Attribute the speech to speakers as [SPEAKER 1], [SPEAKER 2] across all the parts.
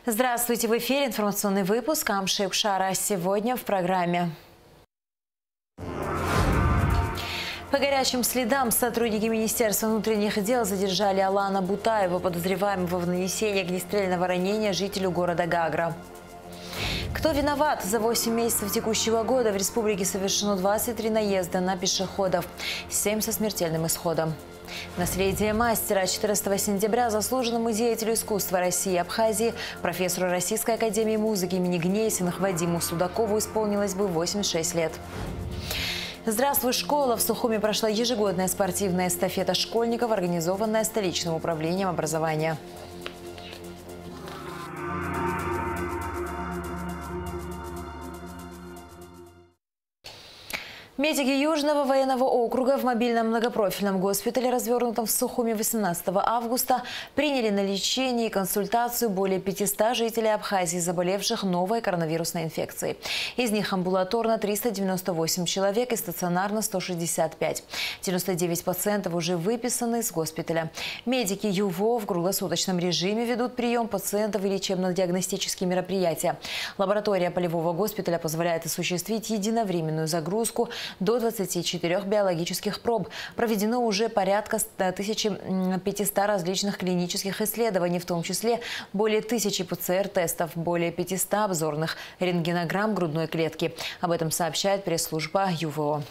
[SPEAKER 1] Здравствуйте! В эфире информационный выпуск Амши Пшара. Сегодня в программе. По горячим следам сотрудники Министерства внутренних дел задержали Алана Бутаева, подозреваемого в нанесении огнестрельного ранения жителю города Гагра. Кто виноват? За 8 месяцев текущего года в республике совершено 23 наезда на пешеходов, 7 со смертельным исходом. Наследие мастера. 14 сентября заслуженному деятелю искусства России и Абхазии, профессору Российской академии музыки имени Гнесиных Вадиму Судакову исполнилось бы 86 лет. «Здравствуй, школа!» В Сухуми прошла ежегодная спортивная эстафета школьников, организованная столичным управлением образования. Медики Южного военного округа в мобильном многопрофильном госпитале, развернутом в Сухуми 18 августа, приняли на лечение и консультацию более 500 жителей Абхазии, заболевших новой коронавирусной инфекцией. Из них амбулаторно 398 человек и стационарно 165. 99% уже выписаны из госпиталя. Медики ЮВО в круглосуточном режиме ведут прием пациентов и лечебно-диагностические мероприятия. Лаборатория полевого госпиталя позволяет осуществить единовременную загрузку до 24 биологических проб. Проведено уже порядка 1500 различных клинических исследований, в том числе более 1000 ПЦР-тестов, более 500 обзорных рентгенограмм грудной клетки. Об этом сообщает пресс-служба ЮВО.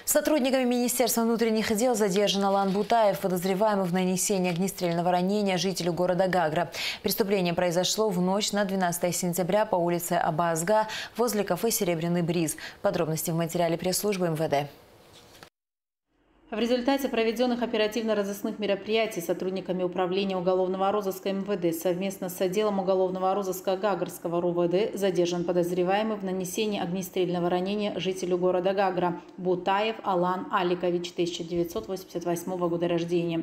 [SPEAKER 1] Сотрудниками Министерства внутренних дел задержан Алан Бутаев, подозреваемый в нанесении огнестрельного ранения жителю города Гагра. Преступление произошло в ночь на 12 сентября по улице Абазга возле кафе «Серебряный бриз». Подробности в материале пресс-службы МВД.
[SPEAKER 2] В результате проведенных оперативно-розыскных мероприятий сотрудниками Управления уголовного розыска МВД совместно с отделом уголовного розыска Гагарского РУВД задержан подозреваемый в нанесении огнестрельного ранения жителю города Гагра Бутаев Алан Аликович, 1988 года рождения.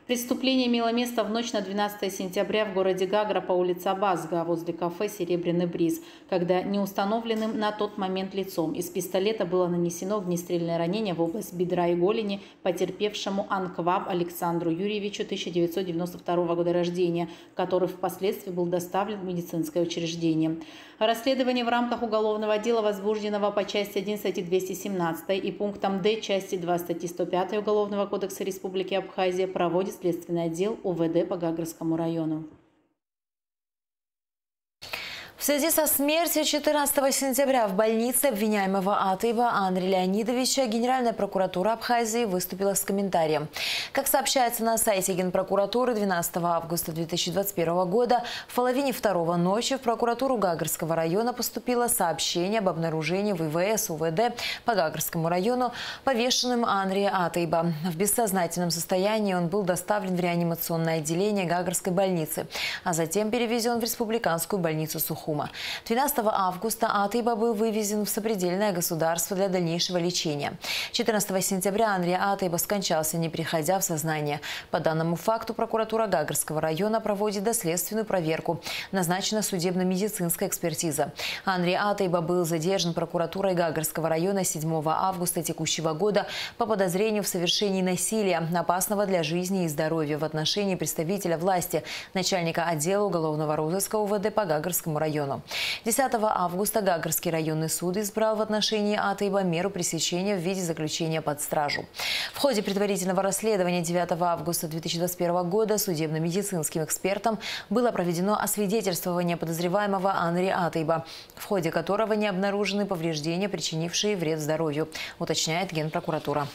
[SPEAKER 2] Преступление имело место в ночь на 12 сентября в городе Гагра по улице Абазга возле кафе «Серебряный бриз», когда неустановленным на тот момент лицом из пистолета было нанесено огнестрельное ранение в область бедра и голени потерпевшему Анкваб Александру Юрьевичу, 1992 года рождения, который впоследствии был доставлен в медицинское учреждение. Расследование в рамках уголовного дела, возбужденного по части 1 статьи 217 и пунктам Д части 2 статьи 105 Уголовного кодекса Республики Абхазия, проводит Следственный отдел УВД по Гагрскому району.
[SPEAKER 1] В связи со смертью 14 сентября в больнице обвиняемого Атыйба Андрея Леонидовича Генеральная прокуратура Абхазии выступила с комментарием. Как сообщается на сайте Генпрокуратуры, 12 августа 2021 года в половине второго ночи в прокуратуру Гагарского района поступило сообщение об обнаружении в ИВС УВД по Гагарскому району повешенным Андрея Атыйба. В бессознательном состоянии он был доставлен в реанимационное отделение Гагарской больницы, а затем перевезен в республиканскую больницу Сухуми. 12 августа Атыйба был вывезен в сопредельное государство для дальнейшего лечения. 14 сентября Андрей Атыйба скончался, не приходя в сознание. По данному факту прокуратура Гагарского района проводит доследственную проверку. Назначена судебно-медицинская экспертиза. Андрей Атыйба был задержан прокуратурой Гагарского района 7 августа текущего года по подозрению в совершении насилия, опасного для жизни и здоровья, в отношении представителя власти, начальника отдела уголовного розыска УВД по Гагарскому району. 10 августа Гагарский районный суд избрал в отношении Атыйба меру пресечения в виде заключения под стражу. В ходе предварительного расследования 9 августа 2021 года судебно-медицинским экспертом было проведено освидетельствование подозреваемого Андрея Атыйба, в ходе которого не обнаружены повреждения, причинившие вред здоровью, уточняет Генпрокуратура.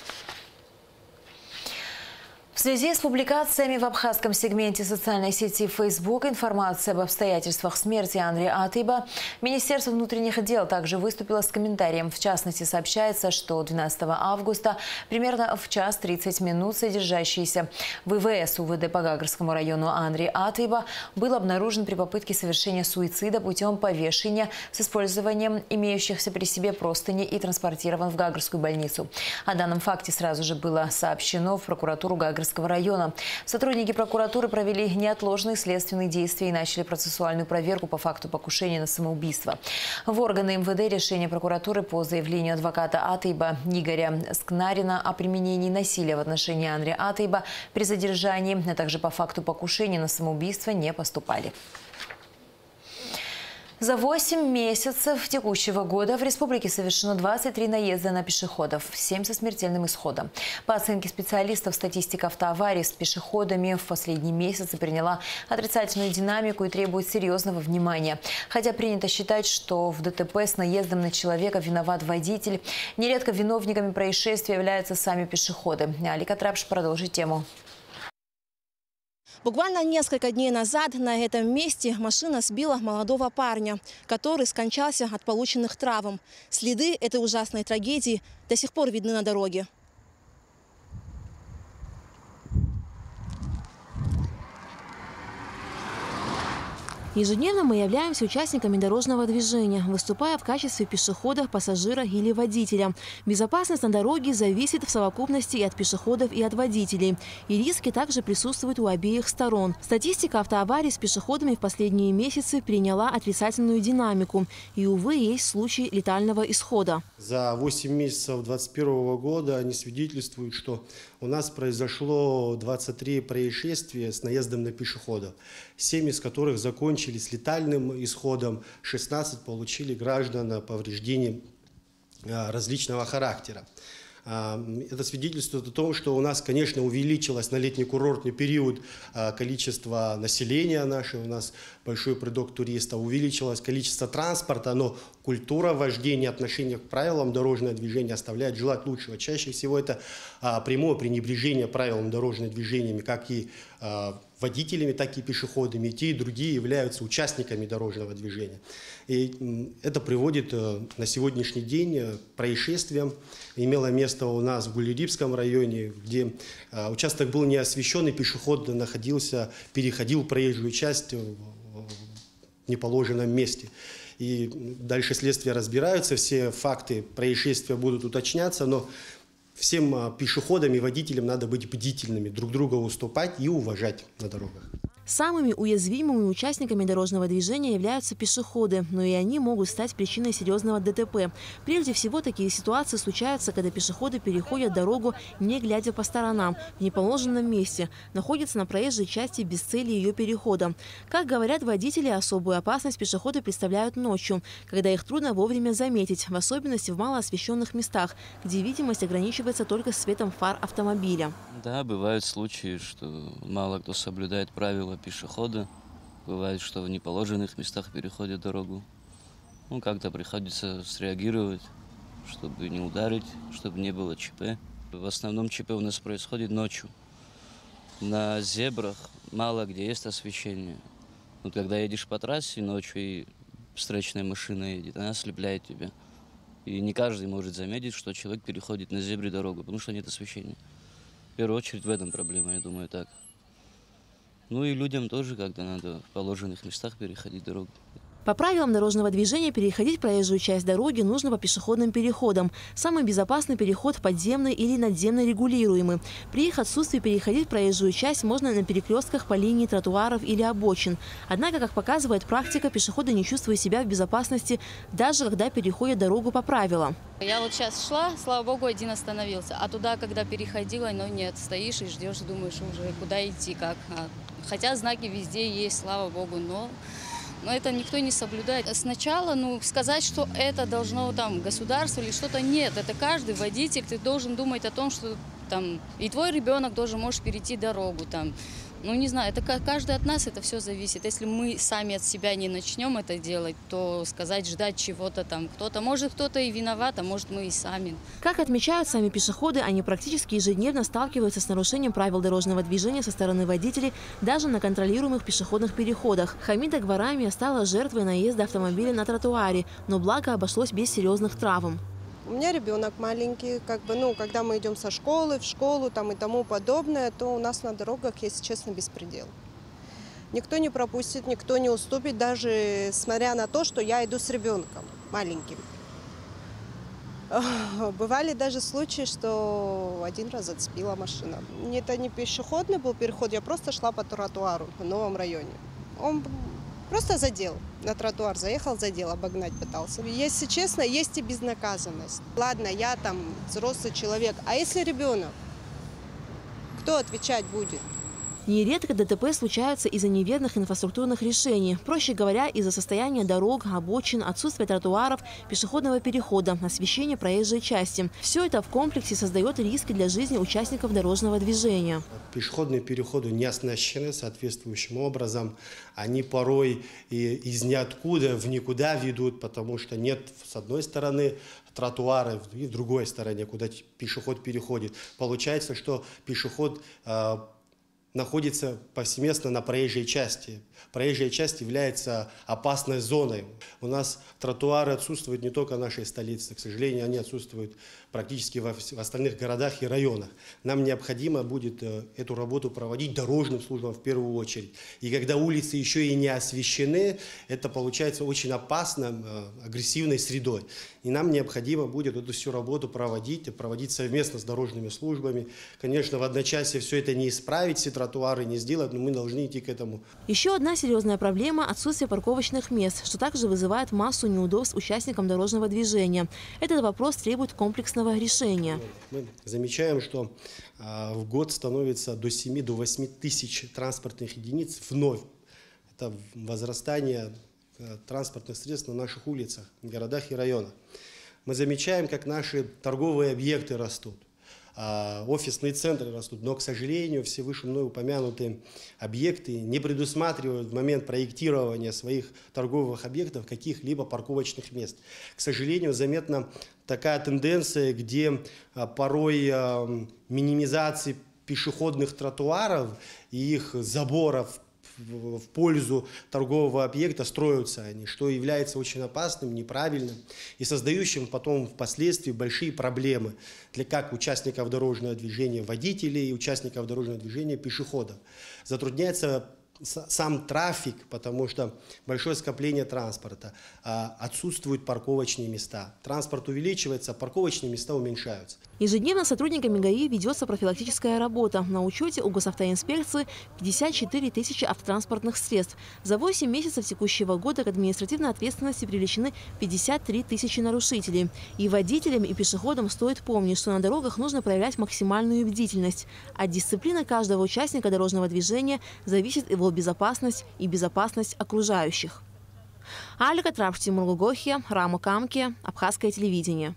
[SPEAKER 1] В связи с публикациями в абхазском сегменте социальной сети Facebook информации об обстоятельствах смерти Андрея Атыйба, Министерство внутренних дел также выступило с комментарием. В частности, сообщается, что 12 августа примерно в 1:30 содержащийся в ИВС УВД по Гагарскому району Андрей Атыйба был обнаружен при попытке совершения суицида путем повешения с использованием имеющихся при себе простыней и транспортирован в Гагарскую больницу. О данном факте сразу же было сообщено в прокуратуру Гагарского Гагарского района. Сотрудники прокуратуры провели неотложные следственные действия и начали процессуальную проверку по факту покушения на самоубийство. В органы МВД решение прокуратуры по заявлению адвоката Атыйба Игоря Скнарина о применении насилия в отношении Анри Атыйба при задержании, а также по факту покушения на самоубийство не поступали. За 8 месяцев текущего года в республике совершено 23 наезда на пешеходов, 7 со смертельным исходом. По оценке специалистов, статистика автоаварий с пешеходами в последние месяцы приняла отрицательную динамику и требует серьезного внимания. Хотя принято считать, что в ДТП с наездом на человека виноват водитель, нередко виновниками происшествия являются сами пешеходы. Алика Трапш продолжит тему.
[SPEAKER 3] Буквально несколько дней назад на этом месте машина сбила молодого парня, который скончался от полученных травм. Следы этой ужасной трагедии до сих пор видны на дороге. Ежедневно мы являемся участниками дорожного движения, выступая в качестве пешехода, пассажира или водителя. Безопасность на дороге зависит в совокупности и от пешеходов, и от водителей. И риски также присутствуют у обеих сторон. Статистика автоаварий с пешеходами в последние месяцы приняла отрицательную динамику. И, увы, есть случаи летального исхода.
[SPEAKER 4] За 8 месяцев 2021 года они свидетельствуют, что у нас произошло 23 происшествия с наездом на пешеходов, 7 из которых закончились летальным исходом, 16 получили граждан повреждений различного характера. Это свидетельствует о том, что у нас, конечно, увеличилось на летний курортный период количество населения нашего, у нас большой приток туристов, увеличилось количество транспорта, но культура вождения, отношение к правилам дорожного движения оставляет желать лучшего. Чаще всего это прямое пренебрежение правилам дорожного движения, как и водителями, так и пешеходами. И те, и другие являются участниками дорожного движения. И это приводит на сегодняшний день к происшествиям. Имело место у нас в Гулерибском районе, где участок был не освещен, и пешеход переходил проезжую часть в неположенном месте. И дальше следствие разбираются, все факты происшествия будут уточняться, но всем пешеходам и водителям надо быть бдительными, друг друга уступать и уважать на дорогах.
[SPEAKER 3] Самыми уязвимыми участниками дорожного движения являются пешеходы, но и они могут стать причиной серьезного ДТП. Прежде всего, такие ситуации случаются, когда пешеходы переходят дорогу, не глядя по сторонам, в неположенном месте, находятся на проезжей части без цели ее перехода. Как говорят водители, особую опасность пешеходы представляют ночью, когда их трудно вовремя заметить, в особенности в малоосвещенных местах, где видимость ограничивается только светом фар автомобиля.
[SPEAKER 5] Да, бывают случаи, что мало кто соблюдает правила пешехода. Бывает, что в неположенных местах переходят дорогу. Как-то приходится среагировать, чтобы не ударить, чтобы не было ЧП. В основном ЧП у нас происходит ночью. На зебрах мало где есть освещение. Когда едешь по трассе ночью и встречная машина едет, она ослепляет тебя. И не каждый может заметить, что человек переходит на зебре дорогу, потому что нет освещения. В первую очередь в этом проблема, я думаю, так. И людям тоже, когда надо в положенных местах переходить дорогу.
[SPEAKER 3] По правилам дорожного движения переходить проезжую часть дороги нужно по пешеходным переходам. Самый безопасный переход подземный или надземно регулируемый. При их отсутствии переходить проезжую часть можно на перекрестках по линии тротуаров или обочин. Однако, как показывает практика, пешеходы не чувствуют себя в безопасности, даже когда переходят дорогу по правилам.
[SPEAKER 6] Я вот сейчас шла, слава богу, один остановился. А туда, когда переходила, нет, стоишь и ждешь, думаешь уже, куда идти, как. Хотя знаки везде есть, слава богу, но это никто не соблюдает. Сначала, сказать, что это должно государство или что-то, нет. Это каждый водитель, ты должен думать о том, что и твой ребенок должен может перейти дорогу. Не знаю, это каждый от нас это все зависит. Если мы сами от себя не начнем это делать, то ждать чего-то кто-то. Может, кто-то и виноват, а может, мы и сами.
[SPEAKER 3] Как отмечают сами пешеходы, они практически ежедневно сталкиваются с нарушением правил дорожного движения со стороны водителей даже на контролируемых пешеходных переходах. Хамида Гварами стала жертвой наезда автомобиля на тротуаре, но благо обошлось без серьезных травм.
[SPEAKER 7] У меня ребенок маленький, когда мы идем со школы, в школу и тому подобное, то у нас на дорогах, если честно, беспредел. Никто не пропустит, никто не уступит, даже смотря на то, что я иду с ребенком маленьким. Бывали даже случаи, что один раз зацепила машина. Это не пешеходный был переход, я просто шла по тротуару в новом районе. Он просто задел, на тротуар заехал, задел, обогнать пытался. Если честно, есть и безнаказанность. Ладно, я там взрослый человек, а если ребенок? Кто отвечать будет?
[SPEAKER 3] Нередко ДТП случаются из-за неверных инфраструктурных решений. Проще говоря, из-за состояния дорог, обочин, отсутствия тротуаров, пешеходного перехода, освещения проезжей части. Все это в комплексе создает риски для жизни участников дорожного движения.
[SPEAKER 4] Пешеходные переходы не оснащены соответствующим образом. Они порой из ниоткуда в никуда ведут, потому что нет с одной стороны тротуара и в другой стороне, куда пешеход переходит. Получается, что пешеход находится повсеместно на проезжей части. Проезжая часть является опасной зоной. У нас тротуары отсутствуют не только в нашей столице, к сожалению, они отсутствуют практически в остальных городах и районах. Нам необходимо будет эту работу проводить дорожным службам в первую очередь. И когда улицы еще и не освещены, это получается очень опасно, агрессивной средой. И нам необходимо будет эту всю работу проводить совместно с дорожными службами. Конечно, в одночасье все это не исправить, все тротуары не сделать, но мы должны идти к этому.
[SPEAKER 3] Еще одна серьезная проблема – отсутствие парковочных мест, что также вызывает массу неудобств участникам дорожного движения. Этот вопрос требует комплексного решения.
[SPEAKER 4] Мы замечаем, что в год становится до 7-8 тысяч транспортных единиц вновь. Это возрастание транспортных средств на наших улицах, городах и районах. Мы замечаем, как наши торговые объекты растут. Офисные центры растут, но, к сожалению, все выше мной упомянутые объекты не предусматривают в момент проектирования своих торговых объектов каких-либо парковочных мест. К сожалению, заметна такая тенденция, где порой минимизации пешеходных тротуаров и их заборов в пользу торгового объекта строятся они, что является очень опасным, неправильным и создающим потом впоследствии большие проблемы для как участников дорожного движения водителей и участников дорожного движения пешеходов. Затрудняется сам трафик, потому что большое скопление транспорта, отсутствуют парковочные места. Транспорт увеличивается, а парковочные места уменьшаются.
[SPEAKER 3] Ежедневно сотрудниками ГАИ ведется профилактическая работа. На учете у госавтоинспекции 54 тысячи автотранспортных средств. За 8 месяцев текущего года к административной ответственности привлечены 53 тысячи нарушителей. И водителям, и пешеходам стоит помнить, что на дорогах нужно проявлять максимальную бдительность. От дисциплины каждого участника дорожного движения зависит его безопасность и безопасность окружающих. Алика Трапшти, Мургугохи, Раму Камки, Абхазское телевидение.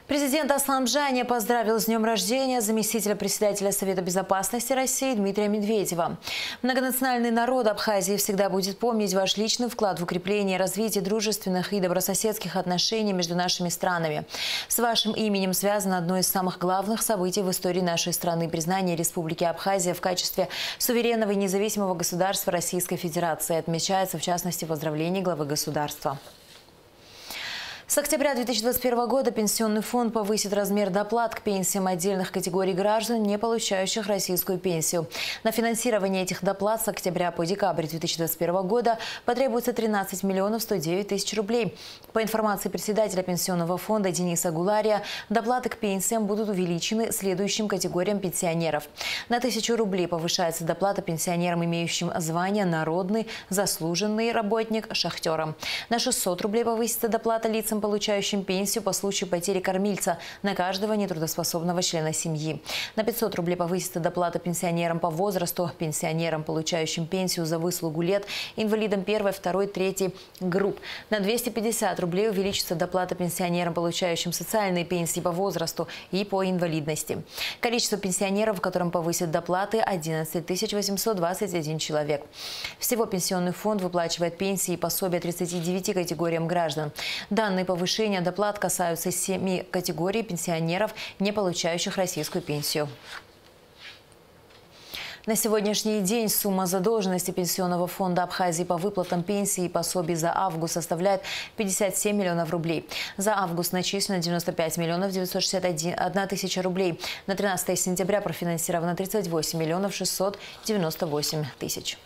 [SPEAKER 1] Президент Аслан Джани поздравил с днем рождения заместителя председателя Совета безопасности России Дмитрия Медведева. Многонациональный народ Абхазии всегда будет помнить ваш личный вклад в укрепление и развитие дружественных и добрососедских отношений между нашими странами. С вашим именем связано одно из самых главных событий в истории нашей страны – признание Республики Абхазия в качестве суверенного и независимого государства Российской Федерации. Отмечается, в частности, поздравление главы государства. С октября 2021 года Пенсионный фонд повысит размер доплат к пенсиям отдельных категорий граждан, не получающих российскую пенсию. На финансирование этих доплат с октября по декабрь 2021 года потребуется 13 миллионов 109 тысяч рублей. По информации председателя Пенсионного фонда Дениса Гулария, доплаты к пенсиям будут увеличены следующим категориям пенсионеров. На 1000 рублей повышается доплата пенсионерам, имеющим звание народный, заслуженный работник, шахтерам. На 600 рублей повысится доплата лицам, получающим пенсию по случаю потери кормильца на каждого нетрудоспособного члена семьи. На 500 рублей повысится доплата пенсионерам по возрасту, пенсионерам, получающим пенсию за выслугу лет, инвалидам 1, 2, 3 групп. На 250 рублей увеличится доплата пенсионерам, получающим социальные пенсии по возрасту и по инвалидности. Количество пенсионеров, которым повысят доплаты, 11 821 человек. Всего Пенсионный фонд выплачивает пенсии и пособия 39 категориям граждан. Данные повышения доплат касаются 7 категорий пенсионеров, не получающих российскую пенсию. На сегодняшний день сумма задолженности Пенсионного фонда Абхазии по выплатам пенсии и пособий за август составляет 57 миллионов рублей. За август начислено 95 миллионов 961 тысяча рублей. На 13 сентября профинансировано 38 миллионов 698 тысяч.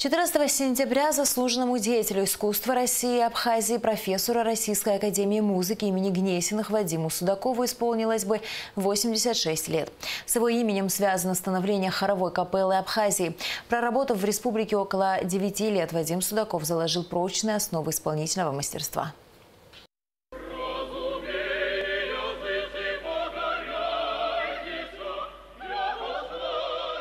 [SPEAKER 1] 14 сентября заслуженному деятелю искусства России и Абхазии, профессору Российской академии музыки имени Гнесиных Вадиму Судакову исполнилось бы 86 лет. С его именем связано становление хоровой капеллы Абхазии. Проработав в республике около 9 лет, Вадим Судаков заложил прочные основы исполнительного мастерства.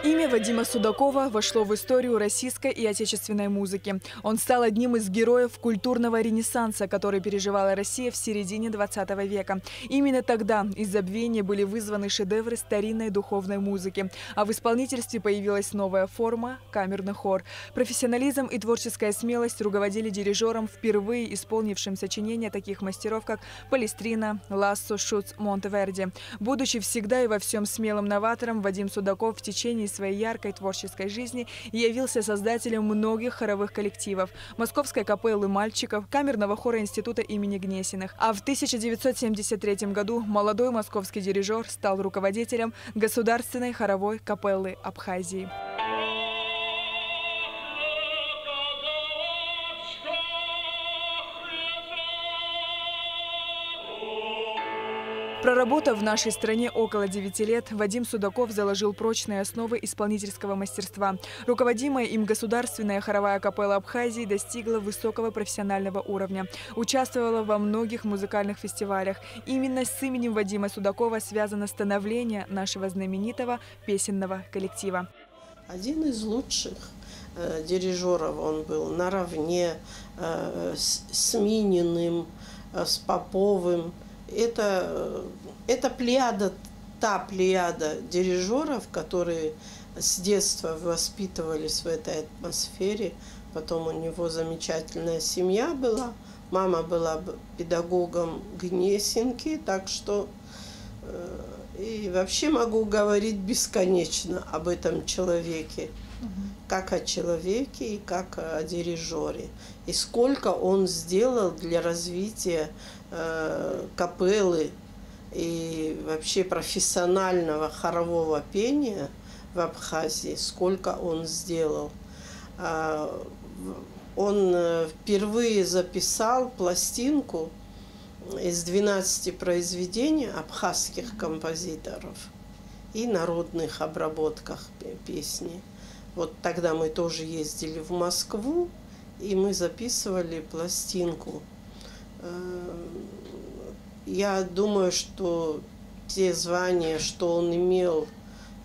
[SPEAKER 8] Имя Вадима Судакова вошло в историю российской и отечественной музыки. Он стал одним из героев культурного ренессанса, который переживала Россия в середине 20 века. Именно тогда из забвения были вызваны шедевры старинной духовной музыки. А в исполнительстве появилась новая форма – камерный хор. Профессионализм и творческая смелость руководили дирижером, впервые исполнившим сочинения таких мастеров, как Палестрина, Лассо, Шуц, Монтеверди. Будучи всегда и во всем смелым новатором, Вадим Судаков в течение своей яркой творческой жизни явился создателем многих хоровых коллективов – Московской капеллы мальчиков, камерного хора института имени Гнесиных. А в 1973 году молодой московский дирижер стал руководителем Государственной хоровой капеллы Абхазии. Проработав в нашей стране около 9 лет, Вадим Судаков заложил прочные основы исполнительского мастерства. Руководимая им Государственная хоровая капелла Абхазии достигла высокого профессионального уровня. Участвовала во многих музыкальных фестивалях. Именно с именем Вадима Судакова связано становление нашего знаменитого песенного коллектива.
[SPEAKER 9] Один из лучших дирижеров он был наравне с Мининым, с Поповым. Это плеяда, та плеяда дирижеров, которые с детства воспитывались в этой атмосфере. Потом у него замечательная семья была. Мама была педагогом Гнесинки, так что и вообще могу говорить бесконечно об этом человеке. Как о человеке и как о дирижере. И сколько он сделал для развития капеллы и вообще профессионального хорового пения в Абхазии, сколько он сделал. Он впервые записал пластинку из 12 произведений абхазских композиторов и народных обработках песни. Вот тогда мы тоже ездили в Москву, и мы записывали пластинку. Я думаю, что те звания, что он имел,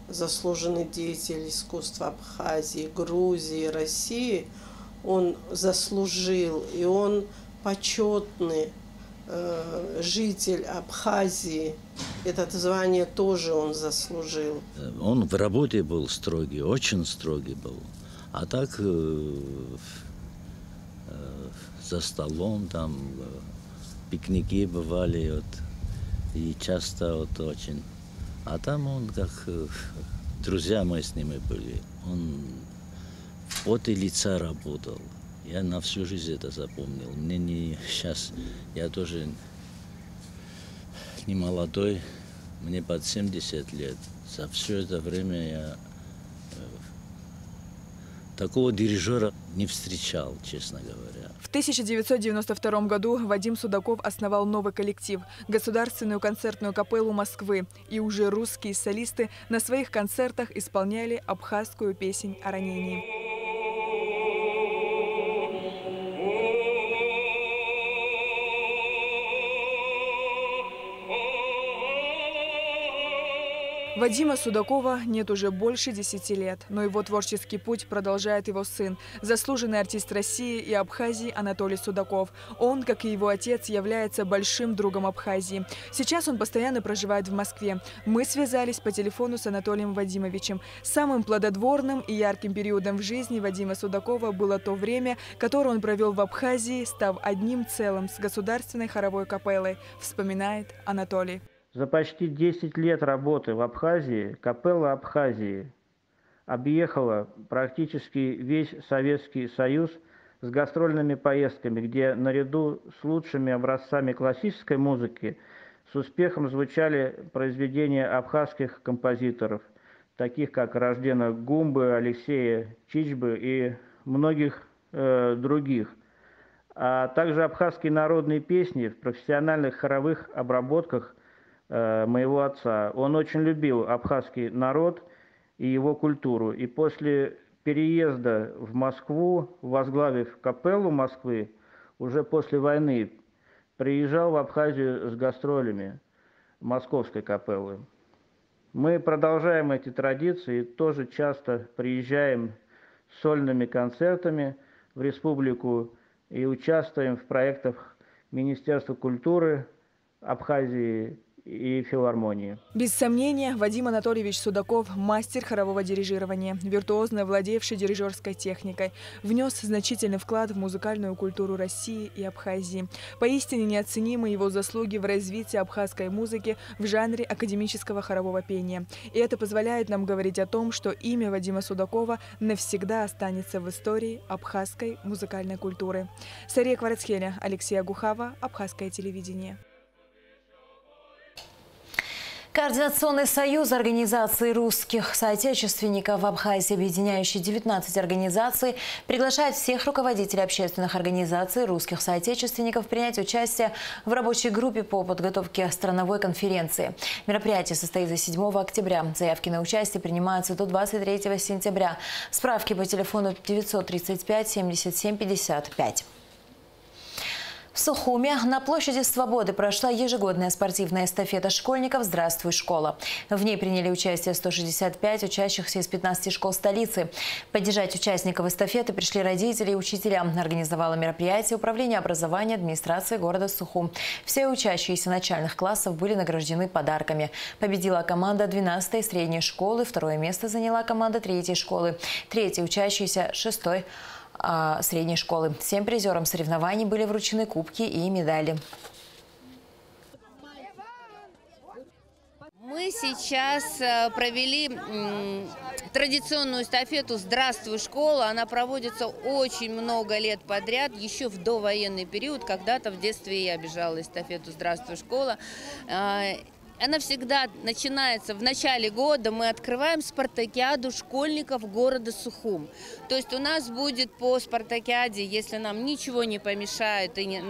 [SPEAKER 9] заслуженный деятель искусства Абхазии, Грузии, России, он заслужил, и он почетный житель Абхазии. Это звание тоже он заслужил.
[SPEAKER 10] Он в работе был строгий, очень строгий был. А так за столом там пикники бывали, вот, и часто вот очень. А там он как друзья мы с ними были. Он в поте лица работал. Я на всю жизнь это запомнил. Мне не сейчас, я тоже не молодой, мне под 70 лет. За все это время я такого дирижера не встречал, честно говоря.
[SPEAKER 8] В 1992 году Вадим Судаков основал новый коллектив – Государственную концертную капеллу Москвы. И уже русские солисты на своих концертах исполняли абхазскую песнь о ранении. Вадима Судакова нет уже больше 10 лет, но его творческий путь продолжает его сын, заслуженный артист России и Абхазии Анатолий Судаков. Он, как и его отец, является большим другом Абхазии. Сейчас он постоянно проживает в Москве. Мы связались по телефону с Анатолием Вадимовичем. Самым плодотворным и ярким периодом в жизни Вадима Судакова было то время, которое он провел в Абхазии, став одним целым с Государственной хоровой капеллой, вспоминает Анатолий.
[SPEAKER 11] За почти 10 лет работы в Абхазии капелла Абхазии объехала практически весь Советский Союз с гастрольными поездками, где наряду с лучшими образцами классической музыки с успехом звучали произведения абхазских композиторов, таких как Раждена Гумбы, Алексея Чичбы и многих других, а также абхазские народные песни в профессиональных хоровых обработках моего отца. Он очень любил абхазский народ и его культуру. И после переезда в Москву, возглавив капеллу Москвы, уже после войны приезжал в Абхазию с гастролями московской капеллы. Мы продолжаем эти традиции и тоже часто приезжаем с сольными концертами в республику и участвуем в проектах Министерства культуры Абхазии и филармонии.
[SPEAKER 8] Без сомнения, Вадим Анатольевич Судаков – мастер хорового дирижирования, виртуозно владевший дирижерской техникой, внес значительный вклад в музыкальную культуру России и Абхазии. Поистине неоценимы его заслуги в развитии абхазской музыки в жанре академического хорового пения. И это позволяет нам говорить о том, что имя Вадима Судакова навсегда останется в истории абхазской музыкальной культуры. Сария Кварацхеля, Алексей Агухава, Абхазское телевидение.
[SPEAKER 1] Координационный союз организаций русских соотечественников в Абхазии, объединяющий 19 организаций, приглашает всех руководителей общественных организаций русских соотечественников принять участие в рабочей группе по подготовке страновой конференции. Мероприятие состоится 7 октября. Заявки на участие принимаются до 23 сентября. Справки по телефону 935 77 55. В Сухуме на площади Свободы прошла ежегодная спортивная эстафета школьников «Здравствуй, школа». В ней приняли участие 165 учащихся из 15 школ столицы. Поддержать участников эстафеты пришли родители и учителя. Организовало мероприятие Управление образования администрации города Сухум. Все учащиеся начальных классов были награждены подарками. Победила команда 12-й средней школы, второе место заняла команда 3-й школы, третья учащиеся 6-й средней школы. 7 призерам соревнований были вручены кубки и медали.
[SPEAKER 12] Мы сейчас провели традиционную эстафету «Здравствуй, школа». Она проводится очень много лет подряд, еще в довоенный период. Когда-то в детстве я бежала эстафету «Здравствуй, школа». Она всегда начинается в начале года. Мы открываем спартакиаду школьников города Сухум. То есть у нас будет по спартакиаде, если нам ничего не помешает и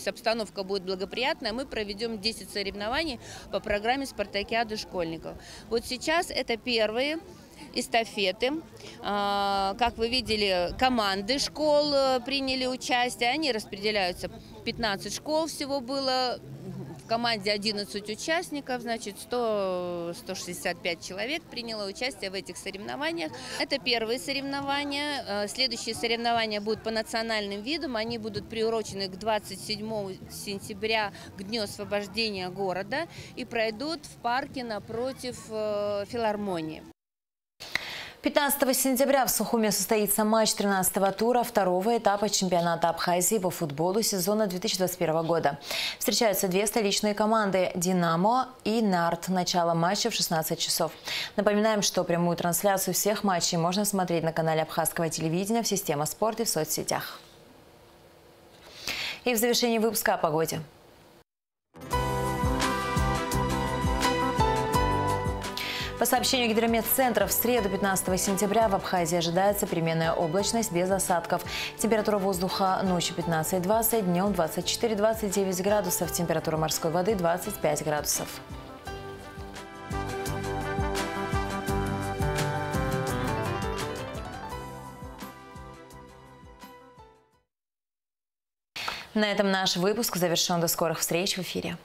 [SPEAKER 12] обстановка будет благоприятная, мы проведем 10 соревнований по программе спартакиады школьников. Вот сейчас это первые эстафеты. Как вы видели, команды школ приняли участие. Они распределяются. 15 школ всего было. В команде 11 участников, значит, 165 человек приняло участие в этих соревнованиях. Это первые соревнования. Следующие соревнования будут по национальным видам. Они будут приурочены к 27 сентября, к Дню освобождения города, и пройдут в парке напротив филармонии.
[SPEAKER 1] 15 сентября в Сухуме состоится матч 13-го тура второго этапа чемпионата Абхазии по футболу сезона 2021 года. Встречаются две столичные команды «Динамо» и «Нарт». Начало матча в 16 часов. Напоминаем, что прямую трансляцию всех матчей можно смотреть на канале Абхазского телевидения в «Система спорт» и в соцсетях. И в завершении выпуска о погоде. По сообщению Гидрометцентра, в среду 15 сентября в Абхазии ожидается переменная облачность без осадков. Температура воздуха ночью 15-20, днем 24-29 градусов. Температура морской воды 25 градусов. На этом наш выпуск завершен. До скорых встреч в эфире.